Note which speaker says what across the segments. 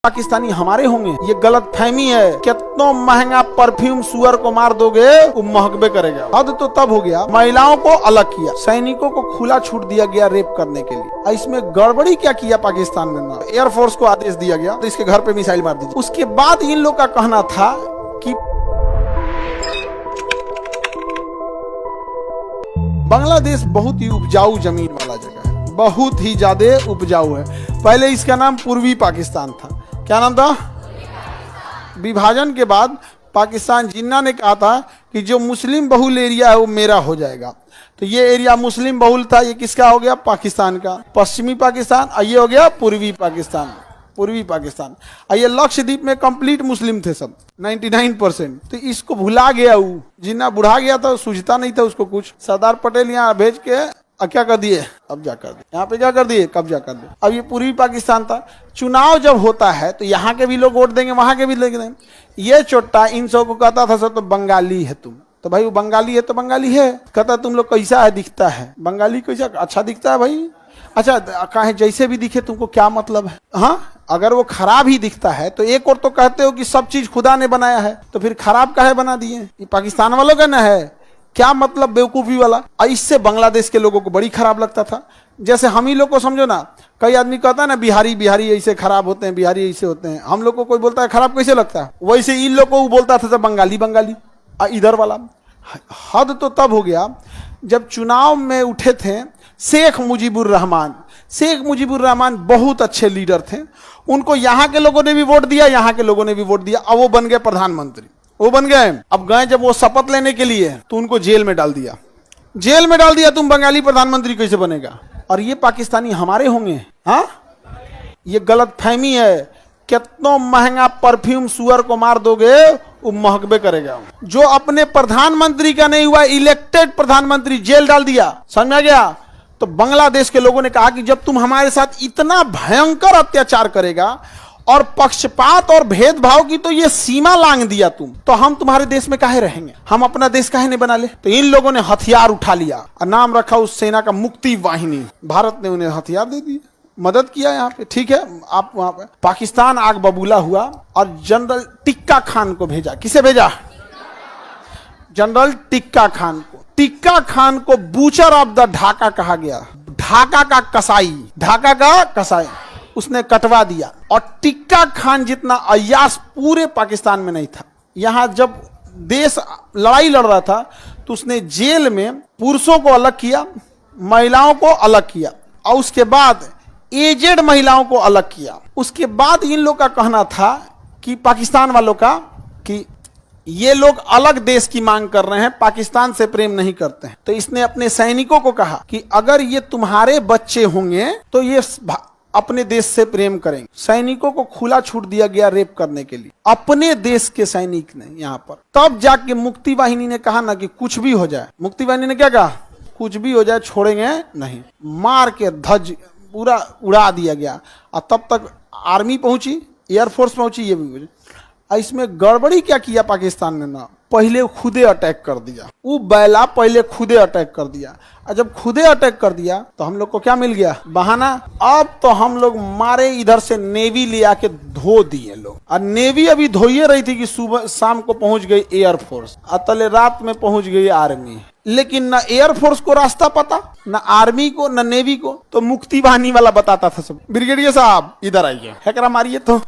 Speaker 1: पाकिस्तानी हमारे होंगे, ये गलत फहमी है। कितना महंगा परफ्यूम सुअर को मार दोगे वो महकबे करेगा। हद तो तब हो गया, महिलाओं को अलग किया, सैनिकों को खुला छूट दिया गया रेप करने के लिए। इसमें गड़बड़ी क्या किया पाकिस्तान में ना, एयरफोर्स को आदेश दिया गया तो इसके घर पे मिसाइल मार दीजिए। उसके बाद इन लोग का कहना था कि बांग्लादेश बहुत ही उपजाऊ जमीन वाला जगह है, बहुत ही ज्यादा उपजाऊ है। पहले इसका नाम पूर्वी पाकिस्तान था। क्या नाम था? विभाजन के बाद पाकिस्तान जिन्ना ने कहा था कि जो मुस्लिम बहुल एरिया है वो मेरा हो जाएगा। तो ये एरिया मुस्लिम बहुल था, ये किसका हो गया? पाकिस्तान का। पश्चिमी पाकिस्तान, ये हो गया पूर्वी पाकिस्तान। पूर्वी पाकिस्तान ये लक्षद्वीप में कंप्लीट मुस्लिम थे सब 99%। तो इसको भुला गया, वो जिन्ना बुढ़ा गया था, सूझता नहीं था उसको कुछ। सरदार पटेल यहाँ भेज के क्या कर दिए? कब्जा कर दिए। यहाँ पे क्या कर दिए? कब्जा कर दिए। अब ये पूर्वी पाकिस्तान था। चुनाव जब होता है तो यहाँ के भी लोग वोट देंगे, वहां के भी देंगे। ये चोट्टा इन सब को कहता था सर तो बंगाली है तुम। तो भाई वो बंगाली है तो बंगाली है। कहता तुम लोग कैसा है दिखता है? बंगाली कैसा अच्छा दिखता है भाई? अच्छा कहे जैसे भी दिखे तुमको क्या मतलब है? हाँ, अगर वो खराब ही दिखता है तो एक और तो कहते हो कि सब चीज खुदा ने बनाया है, तो फिर खराब काहे बना दिए? ये पाकिस्तान वालों का ना है, क्या मतलब बेवकूफी वाला। इससे बांग्लादेश के लोगों को बड़ी खराब लगता था। जैसे हम ही लोग को समझो ना, कई आदमी कहता है ना बिहारी बिहारी ऐसे खराब होते हैं, बिहारी ऐसे होते हैं। हम लोग को कोई बोलता है खराब कैसे लगता है, वैसे इन लोग को वो बोलता था बंगाली बंगाली इधर वाला। हद तो तब हो गया जब चुनाव में उठे थे शेख मुजीबुर रहमान। शेख मुजीबुर रहमान बहुत अच्छे लीडर थे, उनको यहाँ के लोगों ने भी वोट दिया, यहाँ के लोगों ने भी वोट दिया। अब वो बन गए प्रधानमंत्री, वो बन गए। अब गए जब वो शपथ लेने के लिए तो उनको जेल में डाल दिया। जेल में डाल दिया, तुम बंगाली प्रधानमंत्री कैसे बनेगा? और ये पाकिस्तानी हमारे होंगे? हाँ, ये गलत फहमी है। कितना महंगा परफ्यूम सुअर को मार दोगे वो महकबे करेगा। जो अपने प्रधानमंत्री का नहीं हुआ, इलेक्टेड प्रधानमंत्री जेल डाल दिया, समझ में आ गया? तो बांग्लादेश के लोगों ने कहा कि जब तुम हमारे साथ इतना भयंकर अत्याचार करेगा और पक्षपात और भेदभाव की तो ये सीमा लांघ दिया तुम, तो हम तुम्हारे देश में काहे रहेंगे? हम अपना देश काहे नहीं बना ले? तो इन लोगों ने हथियार उठा लिया और नाम रखा उस सेना का मुक्ति वाहिनी। भारत ने उन्हें हथियार दे दिए, मदद किया यहाँ पे। ठीक है, आप वहां पे पाकिस्तान आग बबूला हुआ और जनरल टिक्का खान को भेजा। किसे भेजा? जनरल टिक्का खान को। टिक्का खान को बूचर ऑफ द ढाका कहा गया। ढाका का कसाई, ढाका का कसाई उसने कटवा दिया। और टिक्का खान जितना अय्याश पूरे पाकिस्तान में नहीं था। यहाँ जब देश लड़ाई लड़ रहा था तो उसने जेल में पुरुषों को अलग किया, महिलाओं को अलग किया, और उसके बाद एजेड महिलाओं को अलग किया। उसके बाद इन लोग का कहना था कि पाकिस्तान वालों का कि ये लोग अलग देश की मांग कर रहे हैं, पाकिस्तान से प्रेम नहीं करते हैं। तो इसने अपने सैनिकों को कहा कि अगर ये तुम्हारे बच्चे होंगे तो ये अपने देश से प्रेम करेंगे। सैनिकों को खुला छूट दिया गया रेप करने के लिए, अपने देश के सैनिक ने यहाँ पर। तब जाके मुक्ति वाहिनी ने कहा ना कि कुछ भी हो जाए। मुक्ति वाहिनी ने क्या कहा? कुछ भी हो जाए छोड़ेंगे नहीं। मार के ध्वज पूरा उड़ा दिया गया। और तब तक आर्मी पहुंची, एयरफोर्स पहुंची, ये भी। इसमें गड़बड़ी क्या किया पाकिस्तान ने ना, पहले खुदे अटैक कर दिया। वो बैला पहले खुदे अटैक कर दिया, और जब खुदे अटैक कर दिया तो हम लोग को क्या मिल गया? बहाना। अब तो हम लोग मारे इधर से नेवी ले आके धो दिए लोग। और नेवी अभी धोइए रही थी कि सुबह शाम को पहुंच गई एयरफोर्स, अतले रात में पहुंच गई आर्मी। लेकिन न एयरफोर्स को रास्ता पता, न आर्मी को, न नेवी को। तो मुक्ति वाहिनी वाला बताता था सब, ब्रिगेडियर साहब इधर आइए, हैकरा मारिए। तो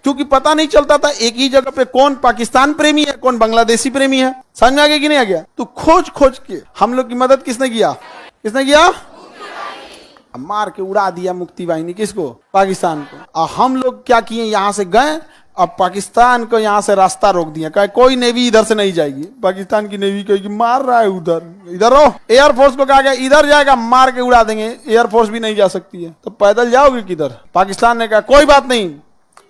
Speaker 1: क्योंकि पता नहीं चलता था एक ही जगह पे कौन पाकिस्तान प्रेमी है, कौन बांग्लादेशी प्रेमी है। समझ में आ गया कि नहीं आ गया? तो खोज खोज के हम लोग की मदद किसने किया? किसने किया? मार के उड़ा दिया मुक्ति वाहिनी। किसको? पाकिस्तान को। और हम लोग क्या किए? यहाँ से गए, अब पाकिस्तान को यहाँ से रास्ता रोक दिया। कहे कोई नेवी इधर से नहीं जाएगी। पाकिस्तान की नेवी कहेगी मार रहा है उधर, इधर रहो। एयरफोर्स को कहा गया इधर जाएगा, मार के उड़ा देंगे। एयरफोर्स भी नहीं जा सकती है, तो पैदल जाओगे किधर? पाकिस्तान ने कहा कोई बात नहीं,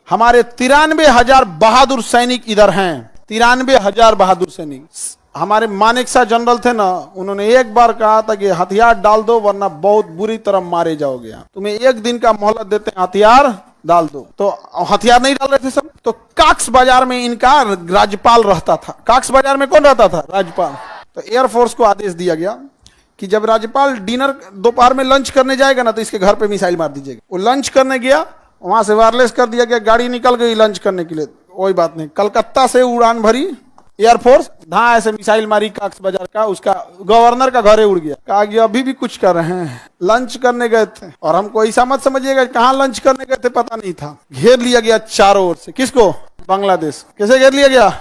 Speaker 1: हमारे 93,000 बहादुर सैनिक इधर हैं। 93,000 बहादुर सैनिक। हमारे मानेकशा जनरल थे ना, उन्होंने एक बार कहा था कि हथियार डाल दो वरना बहुत बुरी तरह मारे जाओगे। तुम्हें एक दिन का मोहलत देते हैं, हथियार डाल दो। तो हथियार नहीं डाल रहे थे सब। तो काक्स बाजार में इनका राज्यपाल रहता था। काक्स बाजार में कौन रहता था? राज्यपाल। तो एयरफोर्स को आदेश दिया गया कि जब राज्यपाल डिनर दोपहर में लंच करने जाएगा ना तो इसके घर पे मिसाइल मार दीजिएगा। वो लंच करने गया वहां से वायरलेस कर दिया गया, गाड़ी निकल गई लंच करने के लिए, कोई बात नहीं। कलकत्ता से उड़ान भरी एयरफोर्स, धा ऐसे मिसाइल मारी काक्स बाजार का, उसका गवर्नर का घरे उड़ गया। कहा कि अभी भी कुछ कर रहे हैं, लंच करने गए थे। और हमको ऐसा मत समझिएगा कहाँ लंच करने गए थे, पता नहीं था। घेर लिया गया चारों ओर से, किसको? बांग्लादेश। कैसे घेर लिया गया?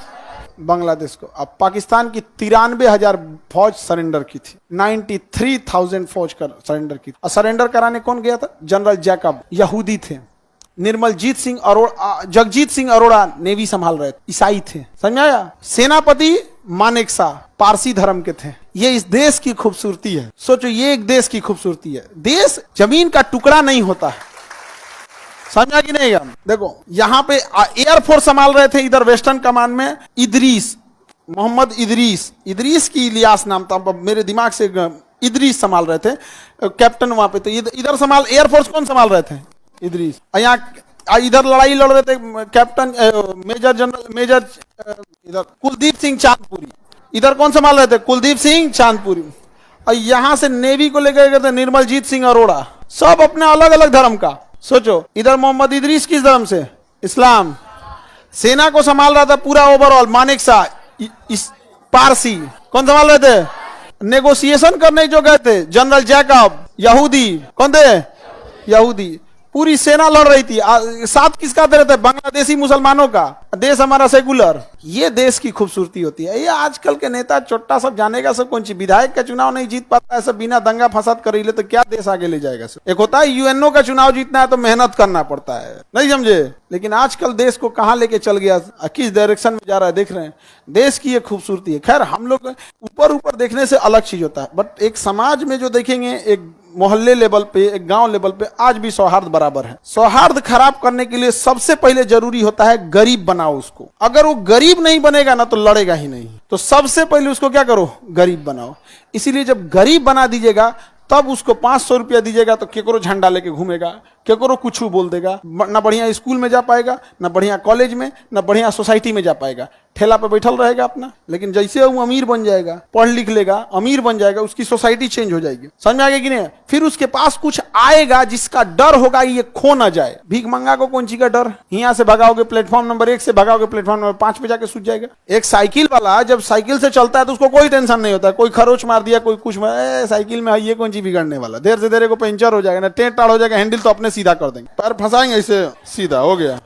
Speaker 1: बांग्लादेश को। अब पाकिस्तान की 93,000 फौज सरेंडर की थी, 93,000 फौज कर सरेंडर की थी। और सरेंडर कराने कौन गया था? जनरल जैकब, यहूदी थे। निर्मलजीत सिंह अरोड़ा, जगजीत सिंह अरोड़ा नेवी संभाल रहे थे, ईसाई थे, समझ आया? सेनापति मानेकशॉ पारसी धर्म के थे। ये इस देश की खूबसूरती है। सोचो, ये एक देश की खूबसूरती है। देश जमीन का टुकड़ा नहीं होता है, समझा कि नहीं? देखो यहाँ पे एयरफोर्स संभाल रहे थे इधर वेस्टर्न कमान में इदरीस, मोहम्मद इदरीस, इदरीस की इलियास नाम था, मेरे दिमाग से इदरीस संभाल रहे थे कैप्टन वहां पे। तो इधर संभाल एयरफोर्स कौन संभाल रहे थे? इदरीस। यहाँ इधर लड़ाई लड़ रहे थे कैप्टन मेजर जनरल मेजर इधर कुलदीप सिंह चांदपुरी। इधर कौन संभाल रहे थे? कुलदीप सिंह चांदपुरी। और यहां से नेवी को लेकर गए थे निर्मलजीत सिंह अरोड़ा, सब अपने अलग अलग धर्म का। सोचो, इधर मोहम्मद इदरीस किस धर्म से? इस्लाम। सेना को संभाल रहा था पूरा ओवरऑल मानेकशॉ, पारसी। कौन संभाल रहे थे? नेगोशिएशन करने जो गए थे जनरल जैकब, यहूदी। कौन थे? यहूदी। पूरी सेना लड़ रही थी। साथ किसका दे रहे थे? बांग्लादेशी मुसलमानों का। देश हमारा सेकुलर। ये देश की खूबसूरती होती है। ये आजकल के नेता छोटा सब जानेगा सब कौन सी विधायक का चुनाव नहीं जीत पाता है, सब बिना दंगा फसाद कर ले, तो क्या देश आगे ले जाएगा? सब एक होता है यूएनओ का चुनाव जीतना है तो मेहनत करना पड़ता है, नहीं समझे? लेकिन आजकल देश को कहां लेके चल गया, किस डायरेक्शन में जा रहा है, देख रहे हैं। देश की ये खूबसूरती है। खैर, हम लोग ऊपर ऊपर देखने से अलग चीज होता है, बट एक समाज में जो देखेंगे, एक मोहल्ले लेवल पे, एक गांव लेवल पे आज भी सौहार्द बराबर है। सौहार्द खराब करने के लिए सबसे पहले जरूरी होता है गरीब बनाओ उसको। अगर वो गरीब नहीं बनेगा ना तो लड़ेगा ही नहीं। तो सबसे पहले उसको क्या करो? गरीब बनाओ। इसीलिए जब गरीब बना दीजिएगा तब उसको 500 रुपया दीजिएगा तो केकरो झंडा लेके घूमेगा, केकरो कुछ बोल देगा, ना बढ़िया स्कूल में जा पाएगा, ना बढ़िया कॉलेज में, ना बढ़िया सोसाइटी में जा पाएगा, ठेला पे बैठल रहेगा अपना। लेकिन जैसे वो अमीर बन जाएगा, पढ़ लिख लेगा, अमीर बन जाएगा, उसकी सोसाइटी चेंज हो जाएगी। समझ में आ गया कि नहीं? फिर उसके पास कुछ आएगा जिसका डर होगा ये खो ना जाए। भीख मंगा को कौन सी का डर? यहाँ से भगाओगे प्लेटफॉर्म नंबर 1 से भगाओगे प्लेटफॉर्म नंबर 5 पे जाके सूझ जाएगा। एक साइकिल वाला जब साइकिल से चलता है तो उसको कोई टेंशन नहीं होता। कोई खरोच मार दिया, कोई कुछ, साइकिल में ये कौन सी बिगड़ने वाला, देर से देर को पंचर हो जाएगा ना, टेट टाड़ हो जाएगा, हैंडल तो अपने सीधा कर देंगे, पैर फंसाएंगे ऐसे, सीधा हो गया।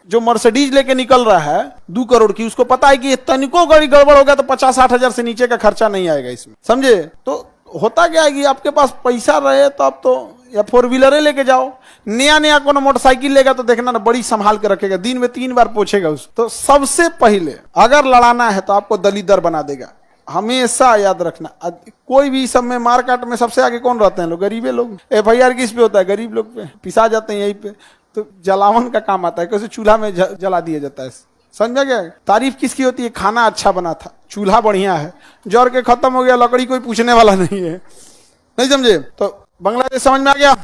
Speaker 1: जो मर्सिडीज लेके निकल रहा है 2 करोड़ की, उसको पता है कि ये तनिको गाड़ी गड़बड़ हो गया तो 50-60 हजार से नीचे का खर्चा नहीं आएगा इसमें, समझे? तो होता क्या है कि आपके पास पैसा रहे तो आप तो या 4 व्हीलर लेके जाओ। नया कोनो मोटरसाइकिल लेगा तो देखना ना, बड़ी संभाल के रखेगा, दिन में 3 बार पोछेगा उसको। तो सबसे पहले अगर लड़ाना है तो आपको दलिदर बना देगा, हमेशा याद रखना। कोई भी सब में मारकाट में सबसे आगे कौन रहते हैं? लोग, गरीबे लोग। FIR किस पे होता है? गरीब लोग पे, पिसा जाते हैं यहीं पे। तो जलावन का काम आता है, कैसे चूल्हा में जला दिया जाता है, समझा गया? तारीफ किसकी होती है? खाना अच्छा बना था, चूल्हा बढ़िया है, जर के खत्म हो गया, लकड़ी कोई पूछने वाला नहीं है, नहीं समझे? तो बांग्लादेश समझ में आ गया।